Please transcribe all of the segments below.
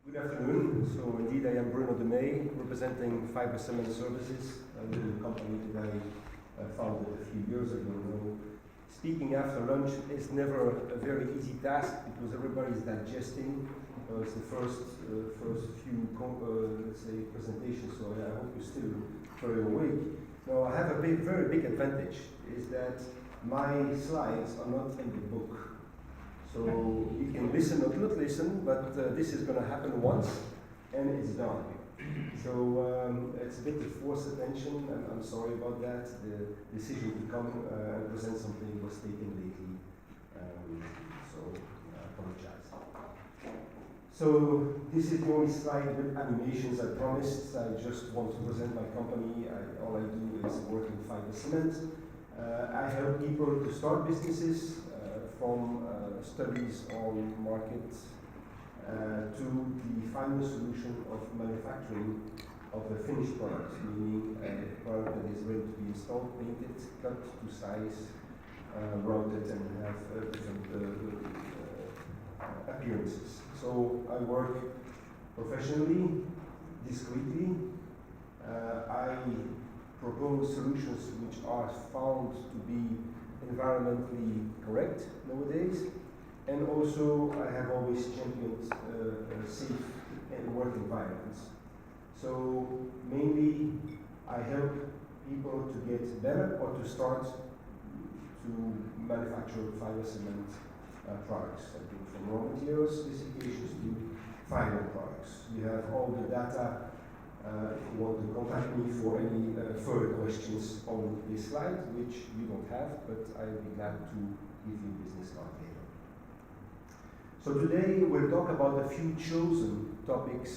Good afternoon. So indeed I am Bruno Demey, representing Fiber Cement Services, a little company that I founded a few years ago. Speaking after lunch is never a very easy task because everybody is digesting. It's the first few let's say presentations, so I hope you're still very awake. Now I have a very big advantage, is that my slides are not in the book. So you can listen or not listen, but this is going to happen once and it's done. So it's a bit of forced attention, and I'm sorry about that. The decision to come and present something was taken lately, so I apologize. So this is the only slide with animations I promised. I just want to present my company. All I do is work in fiber cement. I help people to start businesses from studies on market to the final solution of manufacturing of a finished product, meaning a product that is ready to be installed, painted, cut to size, routed, and have different appearances. So I work professionally, discreetly. I propose solutions which are found to be environmentally correct nowadays, and also I have always championed safe work environments. So mainly I help people to get better or to start to manufacture fiber cement products. I do from raw materials specifications to final products. You have all the data if you want to contact me for any further questions on this slide, which you don't have, but I'll be glad to give you a business card later. So today we'll talk about a few chosen topics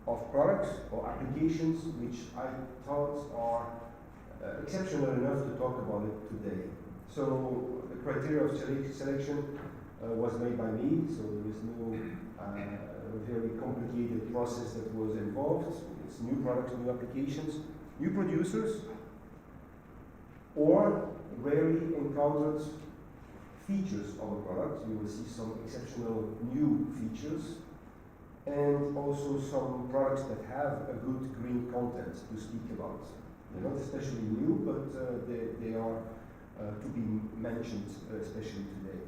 of products or applications which I thought are exceptional enough to talk about it today. So the criteria of selection was made by me, so there is no very complicated process that was involved. It's new products, new applications, new producers, or rarely encountered features of a product. You will see some exceptional new features, and also some products that have a good green content to speak about. They're not especially new, but they are to be mentioned especially today.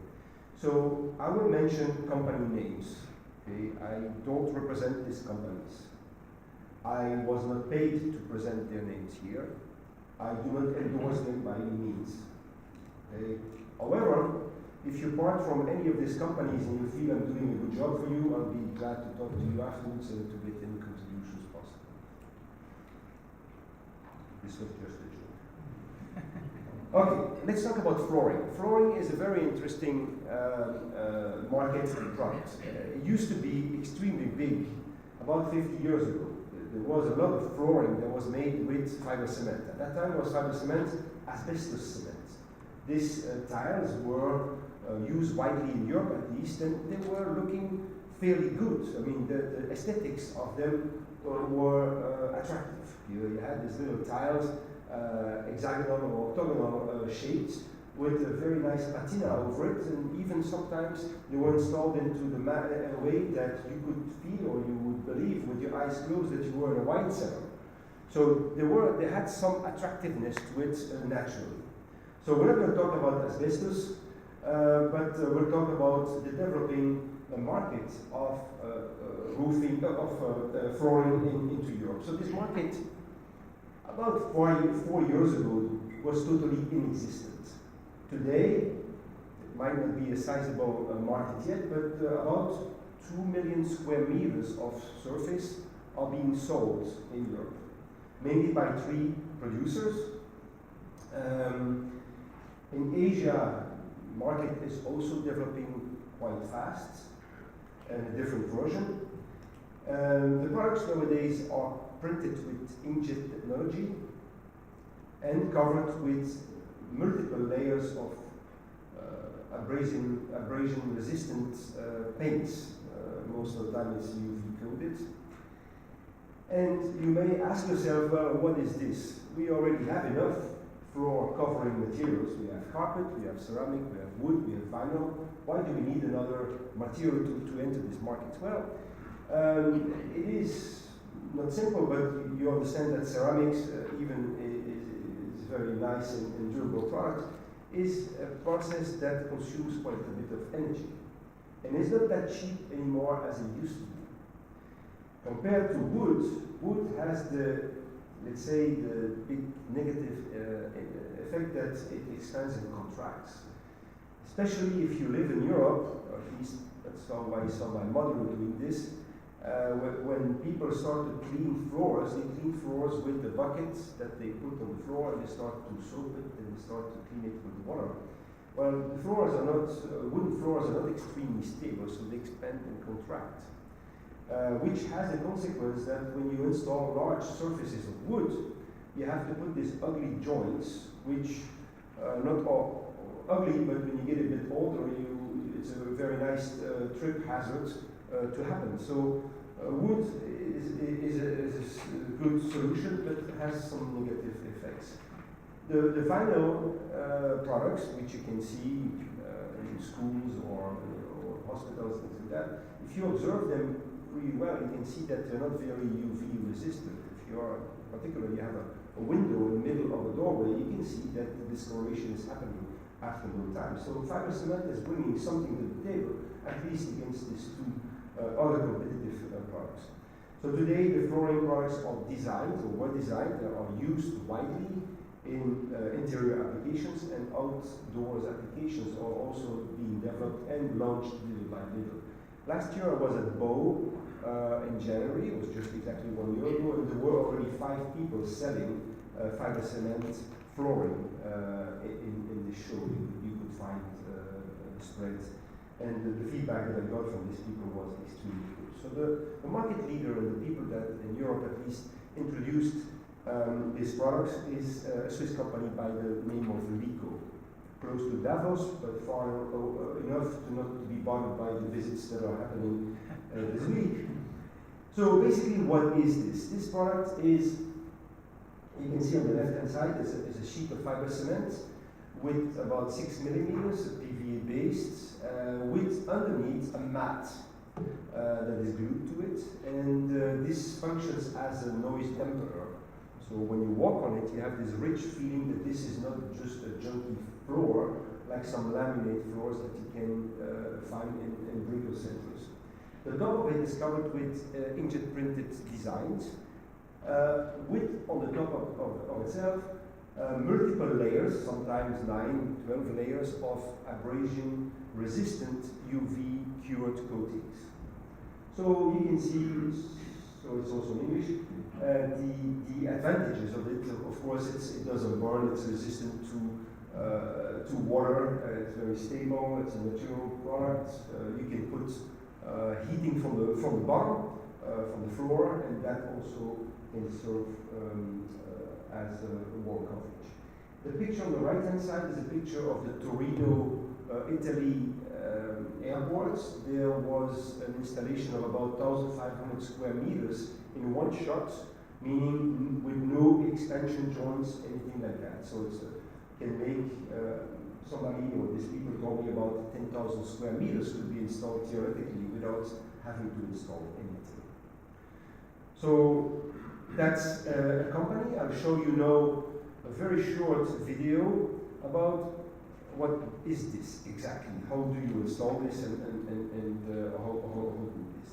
So I will mention company names. Okay? I don't represent these companies. I was not paid to present their names here. I do not endorse them by any means. Okay? However, if you part from any of these companies and you feel I'm doing a good job for you, I'll be glad to talk to you afterwards and to get any contributions possible. This was just a joke. Okay, let's talk about flooring. Flooring is a very interesting market and product. It used to be extremely big about 50 years ago. There was a lot of flooring that was made with fiber cement. At that time, it was fiber cement, asbestos cement. These tiles were used widely in Europe at least, and they were looking fairly good. I mean, the aesthetics of them were attractive. You had these little tiles, hexagonal or octagonal shapes, with a very nice patina over it, and even sometimes they were installed into the in a way that you could feel or you would believe with your eyes closed that you were in a wine cellar. So they had some attractiveness to it naturally. So we're not going to talk about asbestos, but we'll talk about the developing market of roofing, of flooring into Europe. So this market, about 4 years ago, was totally inexistent. Today, it might not be a sizable market yet, but about 2 million square meters of surface are being sold in Europe, mainly by 3 producers. In Asia, market is also developing quite fast, and a different version. The products nowadays are printed with inkjet technology and covered with multiple layers of abrasion-resistant paints. Most of the time it's UV coated. And you may ask yourself, well, what is this? We already have enough floor covering materials. We have carpet, we have ceramic, we have wood, we have vinyl. Why do we need another material to enter this market? Well, It is not simple, but you understand that ceramics, even is very nice and durable product, is a process that consumes quite a bit of energy. And it's not that cheap anymore as it used to be. Compared to wood, wood has the, let's say, the big negative effect that it expands and contracts. Especially if you live in Europe, or at least that's how I saw my mother doing this. When people start to clean floors, they clean floors with the buckets that they put on the floor, and they start to soap it, and they start to clean it with water. Well, the floors are not, wooden floors are not extremely stable, so they expand and contract. Which has a consequence that when you install large surfaces of wood, you have to put these ugly joints, which not all ugly, but when you get a bit older, it's a very nice trip hazard to happen. So wood is a good solution, but has some negative effects. The final products, which you can see in schools or hospitals, things like that, if you observe them really well, you can see that they're not very UV resistant. If you are, particularly, you have a window in the middle of a doorway, you can see that the discoloration is happening after no time. So fiber cement is bringing something to the table, at least against these two other competitive products. So today the flooring products are designed, or were designed, are used widely in interior applications, and outdoors applications are also being developed and launched little by little. Last year I was at Bow in January, it was just exactly 1 year ago, and there were already 5 people selling fiber cement flooring in this show. You could find the spreads. And the feedback that I got from these people was extremely good. So the market leader and the people that in Europe at least introduced these products is a Swiss company by the name of Rico. Close to Davos, but far enough to not be bothered by the visits that are happening this week. So basically, what is this? This product is, you can see on the left-hand side, is a sheet of fiber cement with about 6 millimeters, PVA based, with underneath a mat that is glued to it, and this functions as a noise dampener. So when you walk on it, you have this rich feeling that this is not just a junky floor, like some laminate floors that you can find in retail centers. The top of it is covered with inkjet printed designs, with on the top of itself multiple layers, sometimes 9, 12 layers of abrasion resistant UV cured coatings. So you can see, so it's also in English, the advantages of it. Of course, it doesn't burn, it's resistant to water, it's very stable, it's a natural product. You can put heating from the bottom, from the floor, and that also can serve as a wall coverage. The picture on the right hand side is a picture of the Torino, Italy airport. There was an installation of about 1,500 square meters in one shot, meaning with no expansion joints, anything like that. So it can make somebody, or these people told me about 10,000 square meters could be installed theoretically without having to install anything. So that's a company. I'll show you now a very short video about what is this exactly. How do you install this, and how do this?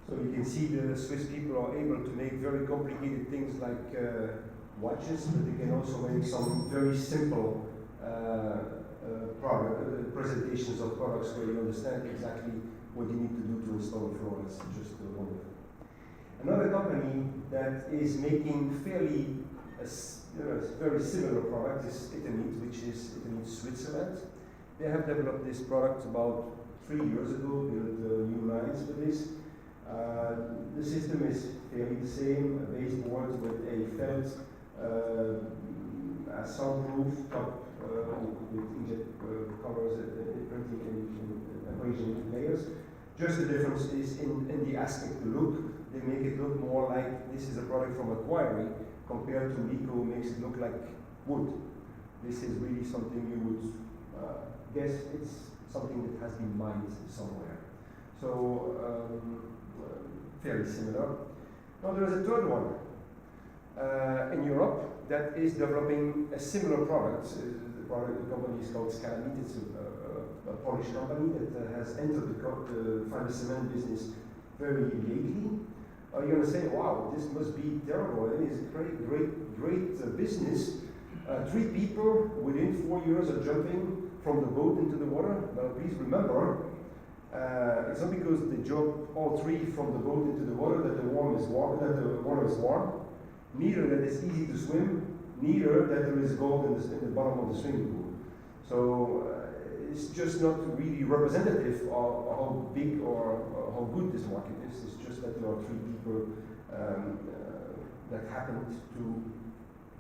So you can see the Swiss people are able to make very complicated things like watches, but they can also make some very simple presentations of products where you understand exactly what you need to do to install a floor. It's just wonderful. Another company that is making fairly very similar product is Etenit, which is Etenit Switzerland. They have developed this product about 3 years ago, built new lines for this. The system is fairly the same, a baseboard with a felt, a soundproof top with inkjet colors, printing and abrasion layers. Just the difference is in the aspect, the look. They make it look more like this is a product from a quarry compared to Lico makes it look like wood. This is really something you would guess it's something that has been mined somewhere. So fairly similar. Now there is a third one in Europe that is developing a similar product. The company is called Scalamit. It's a Polish company that has entered the fiber cement business very lately. You're going to say, wow, this must be terrible. It is a great business. 3 people within 4 years are jumping from the boat into the water. Well, please remember, it's not because they jump all 3 from the boat into the water that the water is warm, neither that it's easy to swim, neither that there is gold in the bottom of the swimming pool. So it's just not really representative of how big or how good this market is. It's just that there are 3 people that happened to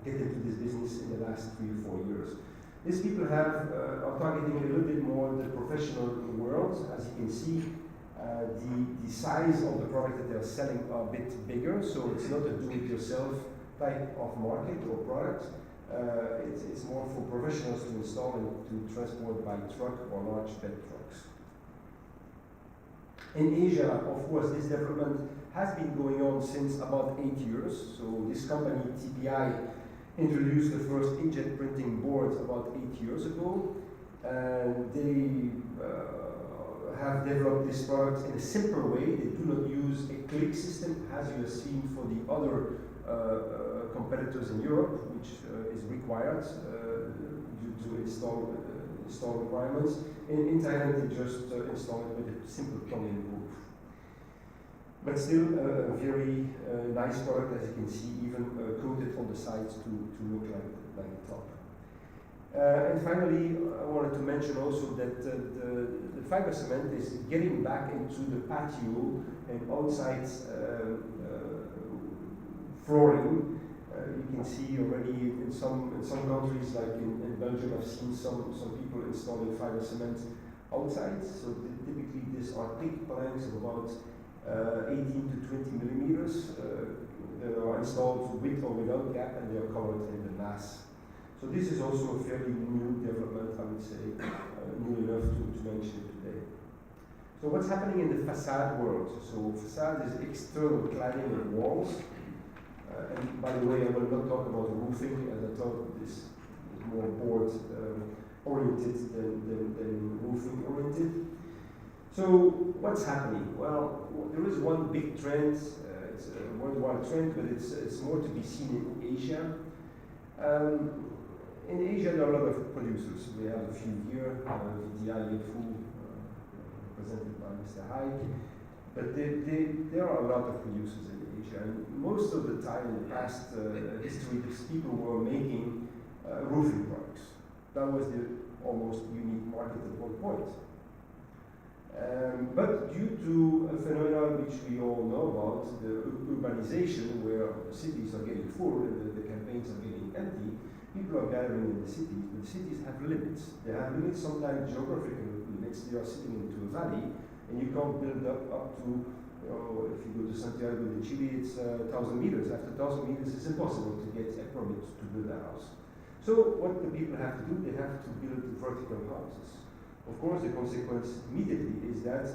get into this business in the last 3 or 4 years. These people are targeting a little bit more the professional world. As you can see, the size of the product that they're selling are a bit bigger, so it's not a do-it-yourself type of market or product. It's more for professionals to install and to transport by truck or large bed trucks. In Asia, of course, this development has been going on since about 8 years. So this company, TPI, introduced the first inkjet printing boards about 8 years ago. And they have developed this product in a simple way. They do not use a click system, as you have seen for the other competitors in Europe, which is required due to install requirements. In Thailand, they just install it with a simple plug-in roof. But still a very nice product, as you can see, even coated on the sides to look like a top. And finally, I wanted to mention also that the fiber cement is getting back into the patio and outside flooring. You can see already in some countries, like in Belgium, I've seen some people installing fiber cement outside. So typically these are thick planks of about 18 to 20 millimeters. They are installed with or without gap, and they are covered in the mass. So this is also a fairly new development, I would say, new enough to mention today. So what's happening in the facade world? So facade is external cladding of walls. And by the way, I will not talk about roofing, as I thought this is more board oriented than roofing oriented. So what's happening? Well, there is one big trend. It's a worldwide trend, but it's more to be seen in Asia. In Asia, there are a lot of producers. We have a few here, VDI, Yefu, presented by Mr. Haik. But there are a lot of producers in Asia. And most of the time in the past history, these people were making roofing products. That was the almost unique market at one point. But due to a phenomenon which we all know about, the urbanization, where the cities are getting full and the campaigns are getting empty, people are gathering in the cities, but the cities have limits. They have limits, sometimes geographical limits. They are sitting into a valley, and you can't build up to, if you go to Santiago de Chile, it's 1,000 meters. After 1,000 meters, it's impossible to get a permit to build a house. So what the people have to do, they have to build vertical houses. Of course, the consequence immediately is that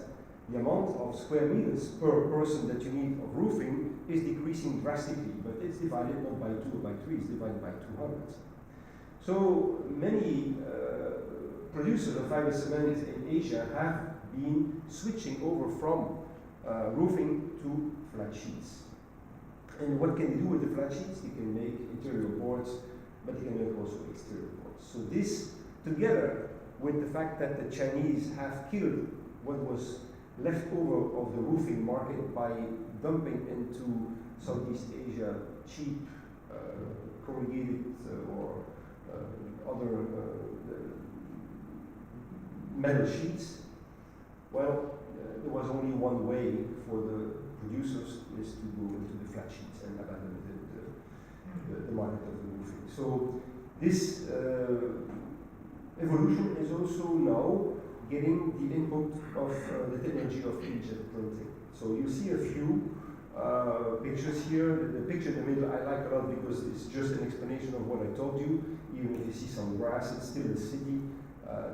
the amount of square meters per person that you need of roofing is decreasing drastically, but it's divided not by 2 or by 3, it's divided by 200. So many producers of fiber cement in Asia have been switching over from roofing to flat sheets. And what can they do with the flat sheets? They can make interior boards, but they can make also exterior boards. So this, together with the fact that the Chinese have killed what was left over of the roofing market by dumping into Southeast Asia cheap corrugated or other metal sheets, well, there was only one way for the producers is to go into the flat sheets and abandon the market of the roofing. So this evolution is also now getting the input of the technology of inkjet printing. So you see a few pictures here. The picture in the middle I like a lot because it's just an explanation of what I told you. Even if you see some grass, it's still a city.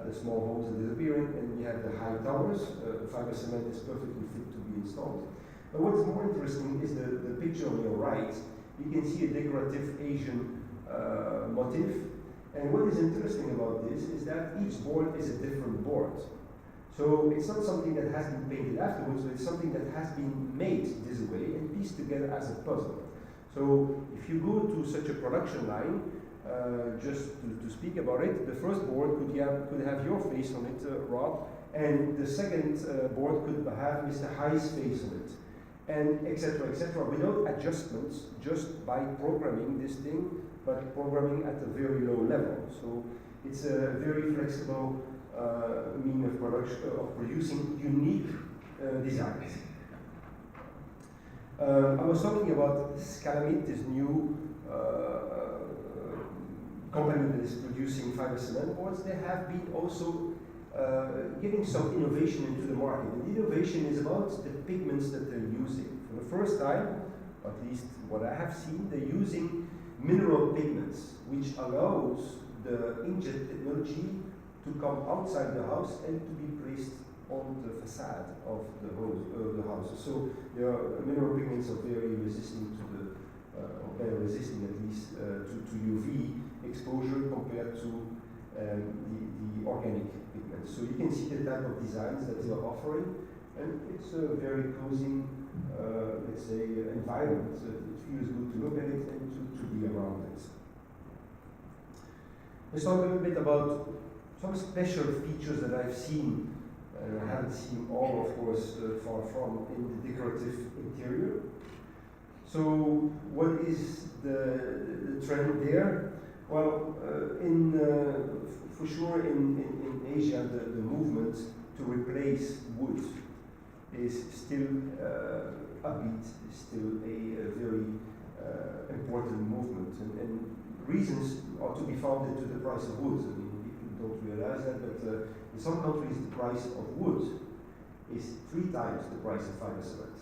The small homes are disappearing, and you have the high towers. Fiber cement is perfectly fit to be installed. But what's more interesting is the picture on your right. You can see a decorative Asian motif. And what is interesting about this is that each board is a different board. So it's not something that has been painted afterwards, but it's something that has been made this way and pieced together as a puzzle. So if you go to such a production line, just to speak about it, the first board could have your face on it, Rob, and the second board could have Mr. Hai's face on it, and etc., without adjustments, just by programming this thing, but programming at a very low level. So it's a very flexible mean of production, of producing unique designs. I was talking about Scalamit, this new company that is producing fiber cement boards. They have been also getting some innovation into the market. And the innovation is about the pigments that they're using. For the first time, at least what I have seen, they're using mineral pigments, which allows the inkjet technology to come outside the house and to be placed on the facade of the house. So there are mineral pigments are very resistant to the, or very resisting at least to UV exposure compared to the organic pigments. So you can see the type of designs that they are offering, and it's a very cozy, let's say, environment. It feels good to look at it and to be around it. Let's talk a little bit about some special features that I've seen. I haven't seen all, of course, far from, in the decorative interior. So what is the trend there? Well, for sure in Asia, the movement to replace wood is still upbeat, is still a very important movement. And reasons are to be found into the price of wood. I mean, people don't realize that, but in some countries the price of wood is 3 times the price of fiber cement.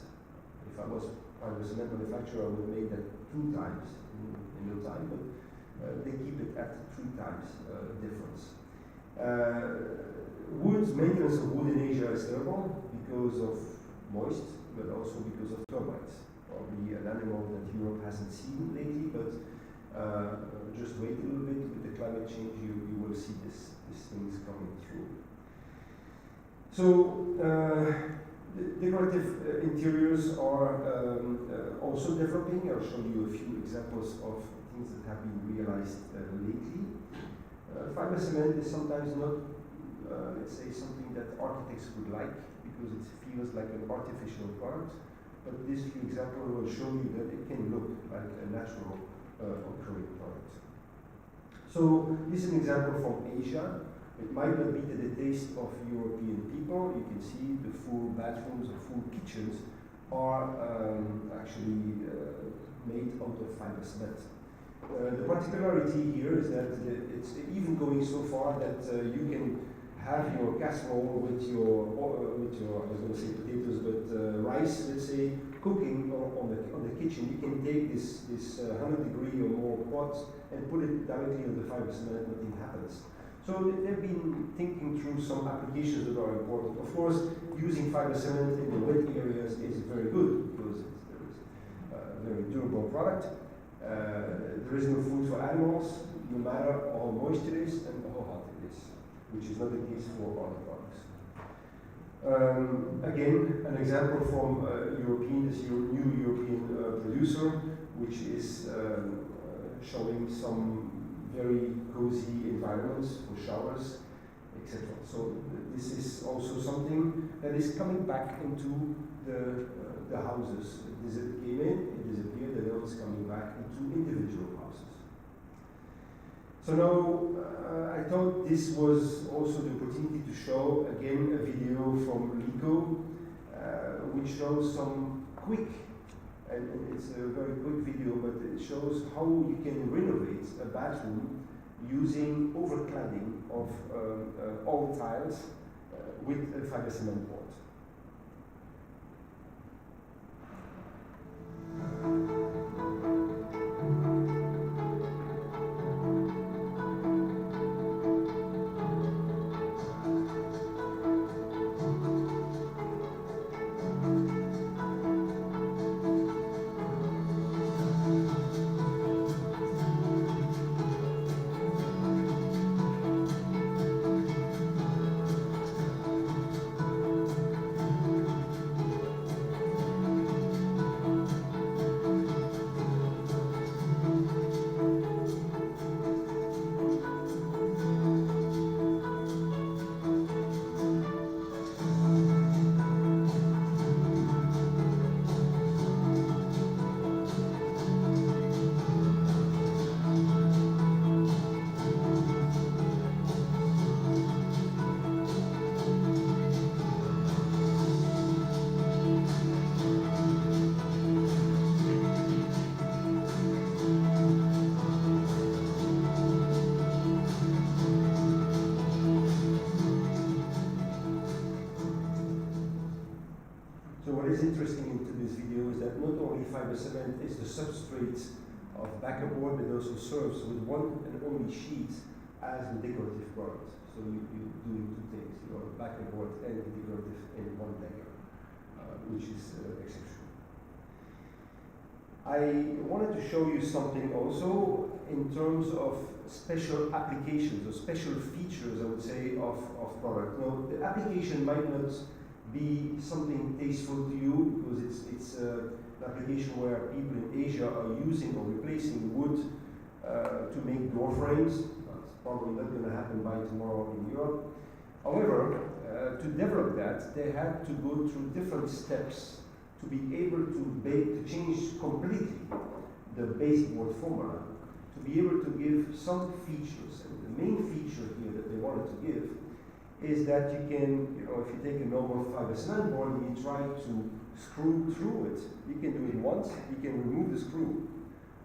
If I was fiber cement manufacturer, I would have made that 2 times in no time, but they keep it at 3 times difference. Maintenance of wood in Asia is terrible because of moist, but also because of termites. Probably an animal that Europe hasn't seen lately, but just wait a little bit with the climate change, you will see these things coming through. So decorative interiors are also developing. I'll show you a few examples of things that have been realized lately. Fiber cement is sometimes not, let's say, something that architects would like because it feels like an artificial part. But this few examples will show you that it can look like a natural occurring product. So this is an example from Asia. It might not be to the taste of European people. You can see the full bathrooms or full kitchens are actually made out of fiber cement. The particularity here is that it's even going so far that you can have your casserole with your I was going to say potatoes, but rice, let's say, cooking on the kitchen. You can take this 100-degree or more pot and put it directly on the fiber cement, nothing happens. So they've been thinking through some applications that are important. Of course, using fiber cement in the wet areas is very good because it's a very durable product. There is no food for animals, no matter how moist it is and how hot it is, which is not the case for other products. Again, an example from this new European producer, which is showing some very cozy environments for showers, etc. So this is also something that is coming back into the houses. It came in, it disappeared, and now it's coming back into individual houses. So now I thought this was also the opportunity to show again a video from Lico, which shows some quick, and it's a very quick video, but it shows how you can renovate a bathroom using overcladding of all tiles with a fiber cement board. Interesting into this video is that not only fiber cement is the substrate of backerboard, but also serves with one and only sheet as the decorative product. So you're doing two things. You have backerboard and decorative in one layer, which is exceptional. I wanted to show you something also in terms of special applications or special features, I would say, of product. Now, the application might not be something tasteful to you because it's an application where people in Asia are using or replacing wood to make door frames. That's probably not going to happen by tomorrow in Europe. However, to develop that, they had to go through different steps to be able to change completely the baseboard formula, to be able to give some features. And the main feature here that they wanted to give is that you can, if you take a normal fiber cement board and you try to screw through it, you can do it once, you can remove the screw.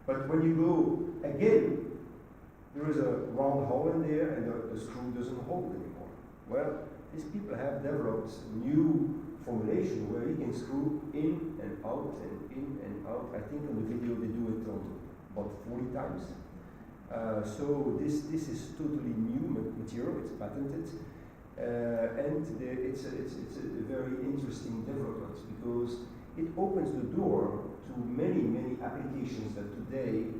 But when you go again, there is a round hole in there and the screw doesn't hold anymore. Well, these people have developed new formulation where you can screw in and out and in and out. I think on the video they do it on about 40 times. So this is totally new material, it's patented. And it's a very interesting development because it opens the door to many applications that today,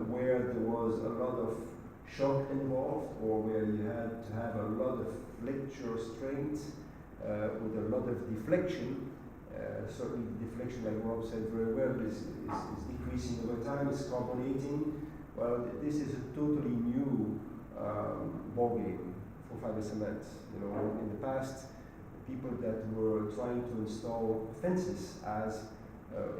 where there was a lot of shock involved or where you had to have a lot of flexure strength with a lot of deflection. Certainly deflection, like Rob said very well, is decreasing over time, it's carbonating. Well, this is a totally new ballgame for fiber cement. In the past, people that were trying to install fences as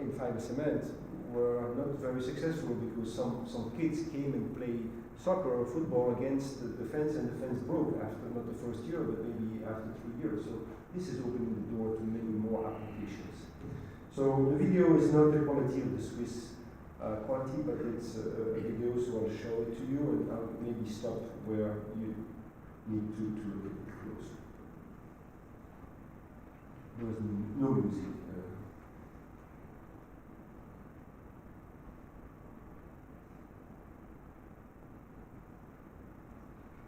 in fiber cement were not very successful because some kids came and played soccer or football against the fence and the fence broke after not the first year, but maybe after 3 years. So this is opening the door to many more applications. So the video is not the quality of the Swiss quality, but it's a video, so I'll show it to you and I'll maybe stop where you need to look at it close. There was no music.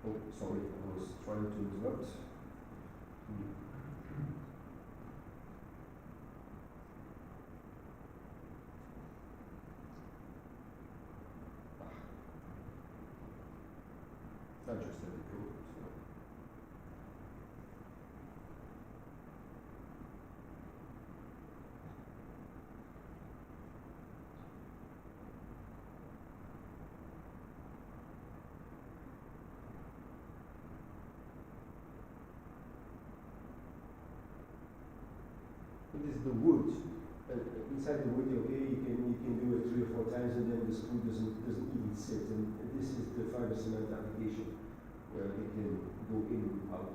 Oh, sorry, I was trying to interrupt. I just let it go. So. It is the wood. Inside the wood, okay, you can do it 3 or 4 times, and then the screw doesn't even sit. And this is the fiber cement application, where it can go in and out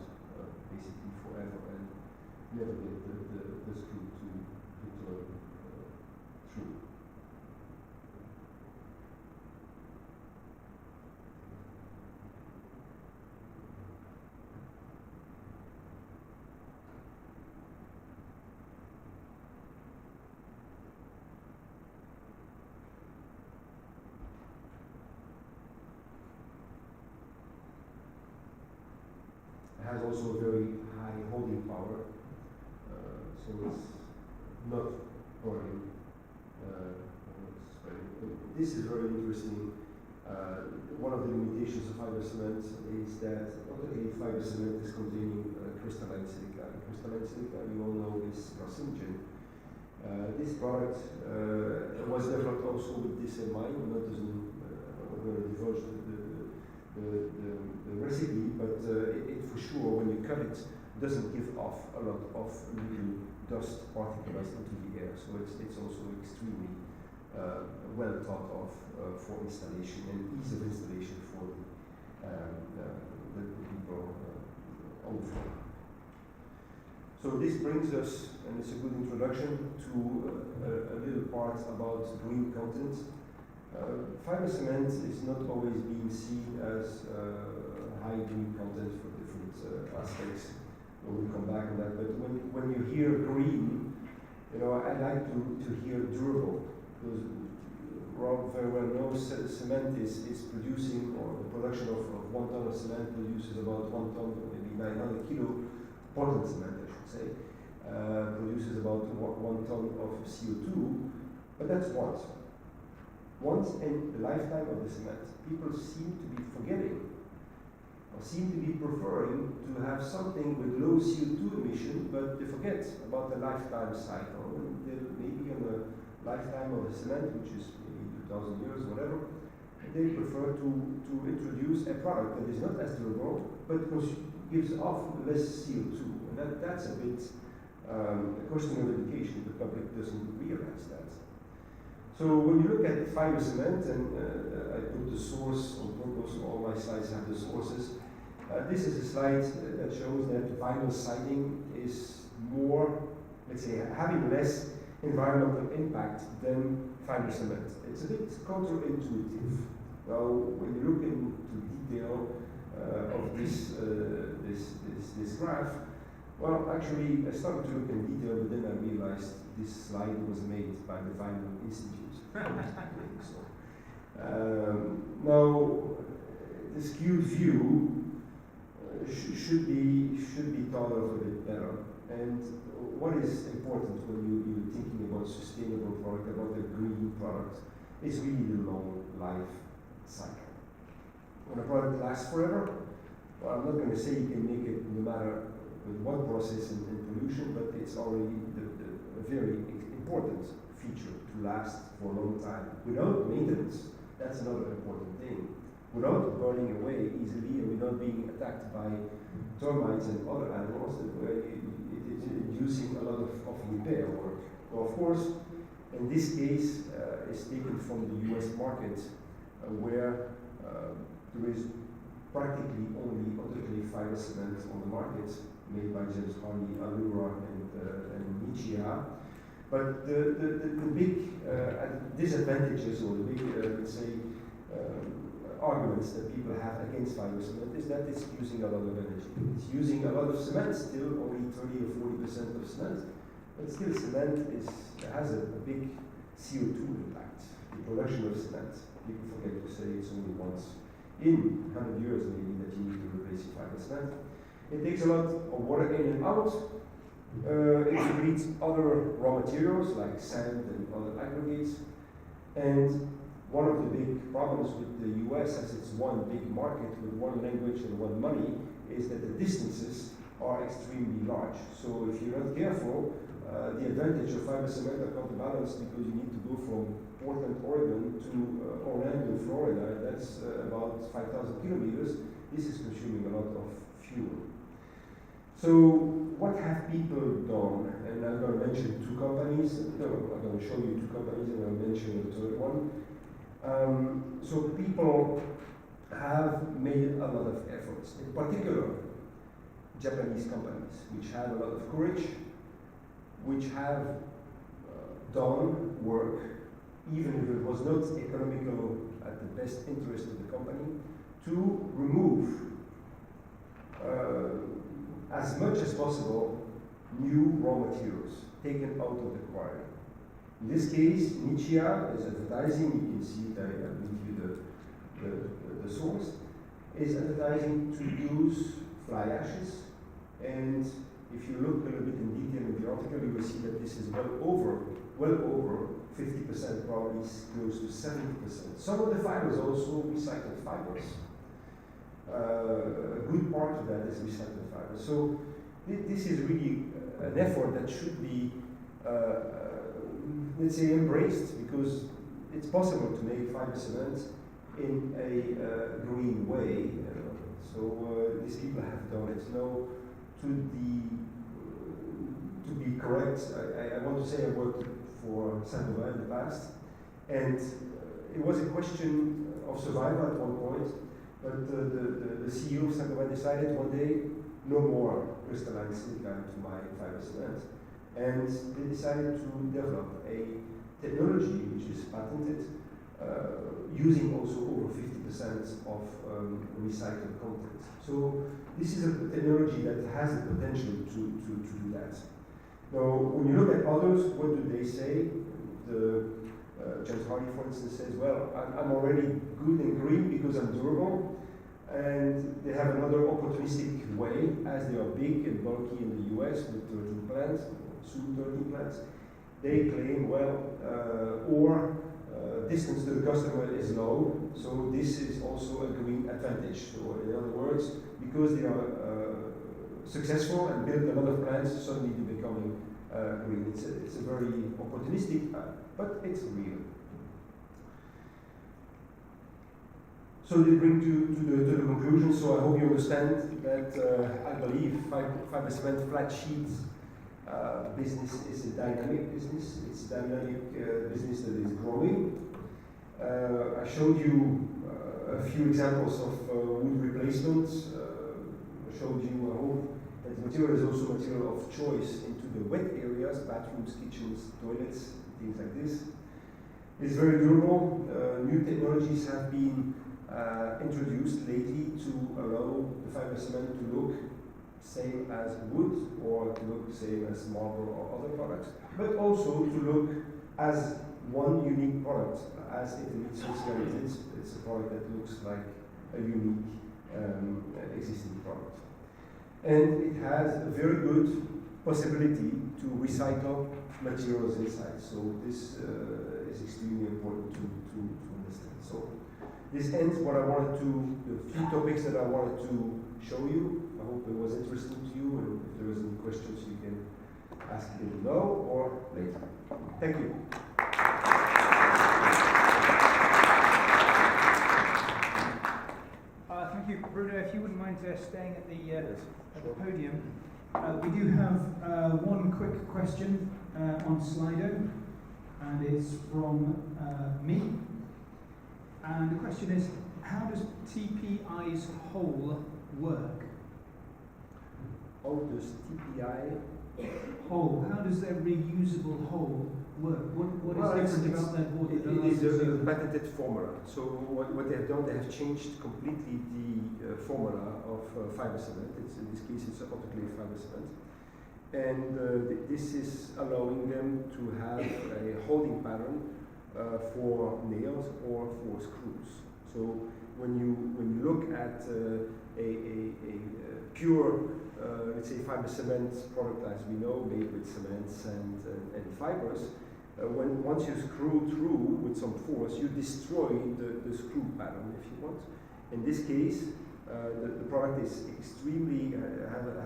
basically forever and never get the screw to turn through. Has also very high holding power, so it's not burning. This is very interesting. One of the limitations of fiber cement is that fiber cement is containing crystalline silica. And crystalline silica, we all know, is carcinogen. This product was developed also with this in mind. I'm not going to divulge the recipe, but it for sure, when you cut it, doesn't give off a lot of little dust particles into the air. So it's also extremely well thought of for installation and ease of installation for the people on the floor. So this brings us, and it's a good introduction, to a little part about green content. Fiber cement is not always being seen as high green content for different aspects. We'll come back on that. But when you hear green, I like to hear durable, because very well known cement is producing, or the production of 1 ton of cement produces about 1 ton, maybe 900 kilo. Portland cement, I should say, produces about 1 ton of CO2, but that's once in the lifetime of the cement. People seem to be forgetting, or seem to be preferring to have something with low CO2 emission, but they forget about the lifetime cycle. And maybe on the lifetime of the cement, which is maybe 2,000 years, whatever, they prefer to introduce a product that is not as durable, but gives off less CO2. And that's a bit a question of education. The public doesn't realize that. So when you look at fiber cement, and I put the source on purpose, all my slides have the sources. This is a slide that shows that vinyl siding is more, let's say, having less environmental impact than fiber cement. It's a bit counterintuitive. Now, when you look into detail of this graph, well, actually, I started to look in detail, but then I realized this slide was made by the Vinyl Institute. Now, the skewed view should be thought of a bit better. And what is important when you're thinking about sustainable product, about a green product, is really the long life cycle. When a product lasts forever, well, I'm not going to say you can make it no matter with what process and pollution, but it's already a very important feature to last for a long time. Without maintenance, that's another important thing. Without burning away easily and without being attacked by termites and other animals, it is inducing a lot of repair work. So of course, in this case, it's taken from the US market, where there is practically only utterly fiber cement on the market, made by James Hardy, Allura, and Nichia. But the big disadvantages, or the big, let's say, arguments that people have against fiber cement is that it's using a lot of energy. It's using a lot of cement, still only 30 or 40% of cement, but still cement has a big CO2 impact. The production of cement, people forget to say it's only once in 100 years maybe that you need to replace fiber cement. It takes a lot of water in and out. It secretes other raw materials like sand and other aggregates. And one of the big problems with the US, as it's one big market with one language and one money, is that the distances are extremely large. So if you're not careful, the advantage of fiber cement are counterbalanced, because you need to go from Portland, Oregon to Orlando, Florida. That's about 5,000 kilometers. This is consuming a lot of fuel. So what have people done? And I'm going to mention two companies. No, I'm going to show you two companies and I'll mention the third one. So people have made a lot of efforts, in particular Japanese companies, which had a lot of courage, which have done work, even if it was not economical at the best interest of the company, to remove as much as possible new raw materials taken out of the quarry. In this case, Nichia is advertising, you can see that I will give you the source, is advertising to use fly ashes. And if you look a little bit in detail in the article, you will see that this is well over 50%, probably close to 70%. Some of the fibers also recycled fibers. A good part of that is recycled fibers. So this is really an effort that should be, let's say, embraced, because it's possible to make fiber cement in a green way. So these people have done it. Now, to be correct, I want to say I worked for Saint-Gobain in the past, and it was a question of survival at one point, but the CEO of Saint-Gobain decided one day, no more crystalline silica into my fiber cement, and they decided to develop a technology which is patented, using also over 50% of recycled content. So this is a technology that has the potential to do that. Now, when you look at others, what do they say? James Hardy, for instance, says, well, I'm already good and green because I'm durable. And they have another opportunistic way, as they are big and bulky in the US with 13 plants, soon 13 plants. They claim, distance to the customer is low, so this is also a green advantage. So in other words, because they are successful and build a lot of plants, suddenly they're becoming green. It's a very opportunistic, but it's real. So they bring to the conclusion, so I hope you understand that I believe fiber cement flat sheets business is a dynamic business. It's a dynamic business that is growing. I showed you a few examples of wood replacements. I showed you, I hope, that the material is also material of choice into the wet areas, bathrooms, kitchens, toilets, things like this. It's very durable. New technologies have been introduced lately to allow the fiber cement to look same as wood or to look same as marble or other products, but also to look as one unique product, as it meets sociality. It's a product that looks like a unique existing product. And it has a very good possibility to recycle materials inside. So this is extremely important to understand. So this ends what I wanted to, the few topics that I wanted to show you. I hope it was interesting to you, and if there is any questions you can ask me now or later. Thank you. Thank you, Bruno. If you wouldn't mind staying at the podium. We do have one quick question on Slido, and it's from me. And the question is, how does TPI's whole work? How does TPI whole? How does their reusable whole work? What is different about their board? It is a patented formula. So what they have done, they have changed completely the formula of fiber cement. In this case, it's autoclave fiber cement. And this is allowing them to have a holding pattern for nails or for screws. So when you look at a pure, let's say, fiber cement product, as we know, made with cements and fibers, once you screw through with some force, you destroy the screw pattern, if you want. In this case, the product is extremely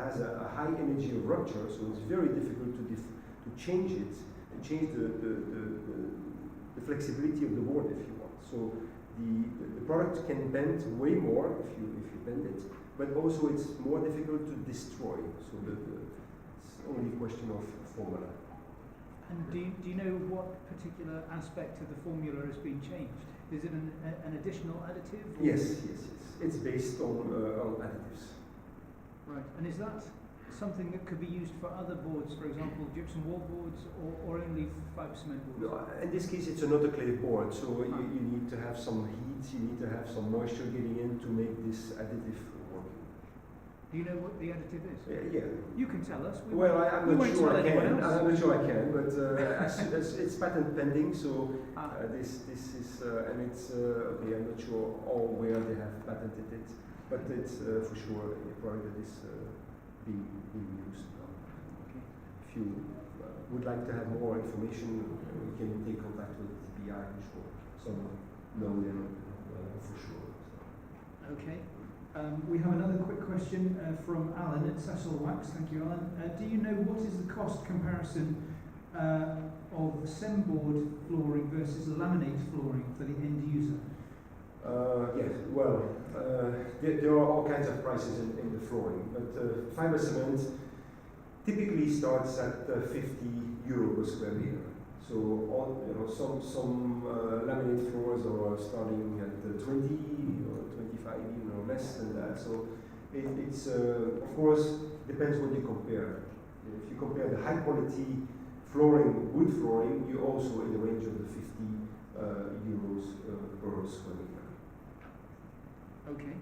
has a high energy of rupture, so it's very difficult to change it, to change the flexibility of the board, if you want. So the product can bend way more if you bend it, but also it's more difficult to destroy. So it's only a question of formula. And do you know what particular aspect of the formula has been changed? Is it an additional additive? Yes. It's based on additives. Right. And is that something that could be used for other boards, for example, gypsum wall boards, or only fibre cement boards? No, in this case, it's an autoclave board, so you need to have some heat, you need to have some moisture getting in to make this additive working. Do you know what the additive is? Yeah. You can tell us. I'm not sure I can. I'm not sure I can, but it's patent pending. So this is and it's okay. I'm not sure where they have patented it, but it's for sure a product that is being used. Okay. If you would like to have more information, we can take contact with TPI. I'm sure some know them for sure. So. Okay. We have another quick question from Alan at Cecil Wax. Thank you, Alan. Do you know what is the cost comparison of CemBoard flooring versus laminate flooring for the end user? Yes, well, there are all kinds of prices in the flooring, but fibre cement typically starts at 50 euro per square meter. So some laminate floors are starting at 20 or 25, even or less than that. So it's of course depends what you compare. If you compare the high quality flooring, wood flooring, you're also in the range of the 50 euros per square meter. Okay.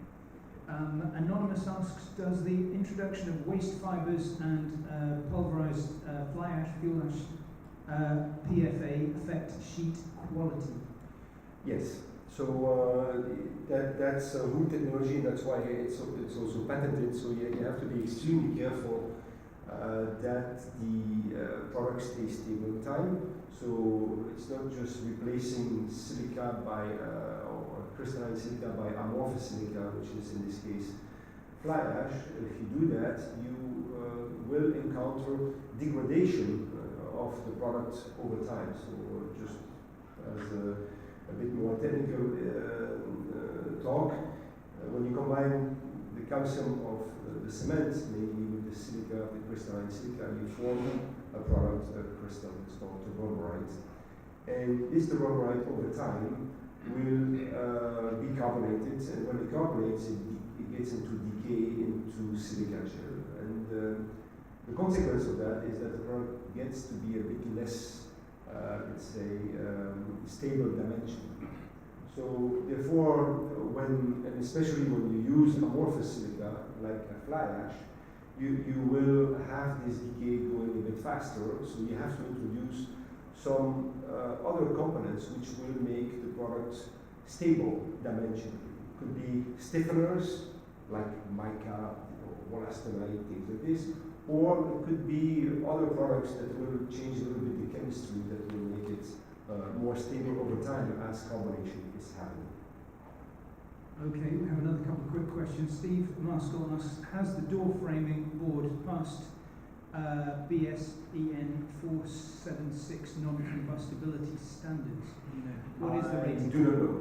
Anonymous asks, does the introduction of waste fibres and pulverised fly ash, fuel ash, PFA affect sheet quality? Yes. So that's wood technology, and that's why it's also patented. So you have to be extremely careful that the product stays stable in time. So it's not just replacing silica by or crystalline silica by amorphous silica, which is in this case fly ash. If you do that, you will encounter degradation of the product over time. So just as a bit more technical talk, when you combine the calcium of the cement, maybe with the silica, the crystalline silica, you form a product, a crystal. It's called tauroborite. And this tauroborite over time will be carbonated, and when it carbonates, it gets into decay into silica gel. And the consequence of that is that the product gets to be a bit less, let's say, stable dimension. So therefore, and especially when you use amorphous silica, like a fly ash, you will have this decay going a bit faster, so you have to introduce some other components which will make the product stable dimensionally. Could be stiffeners, like mica, wollastonite, things like this, or it could be other products that will change a little bit the chemistry that will make it more stable over time as carbonation is happening. Okay, we have another couple of quick questions. Steve Maskell asks, has the door framing board passed BSEN 476 non-combustibility standards? You know, what is the rating? I do not know.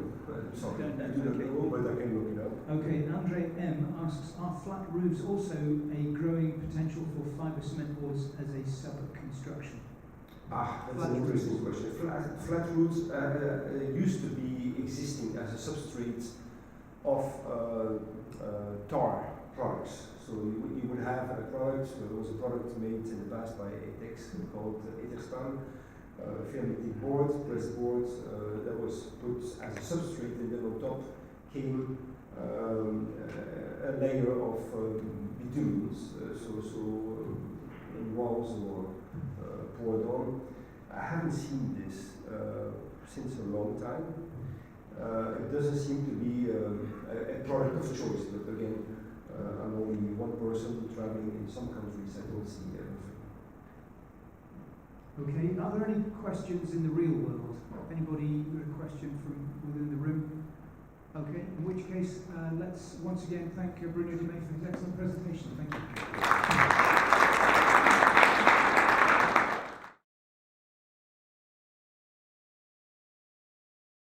Sorry, I do not know, but I can look it up. Okay, Andre M asks, are flat roofs also a growing potential for fibre cement boards as a sub-construction? That's an interesting question. Flat roofs used to be existing as a substrate of tar products. So you would have a product, there was a product made in the past by Atex called Eterstan, fermented board, pressed board, that was put as a substrate, and then on top came a layer of bitumens, walls or poured on. I haven't seen this since a long time. It doesn't seem to be a product of choice, but again, I'm only one person traveling in some countries. I don't see everything. Okay, are there any questions in the real world? Anybody with a question from within the room? Okay, in which case, let's once again thank Bruno Demey for his excellent presentation. Thank you.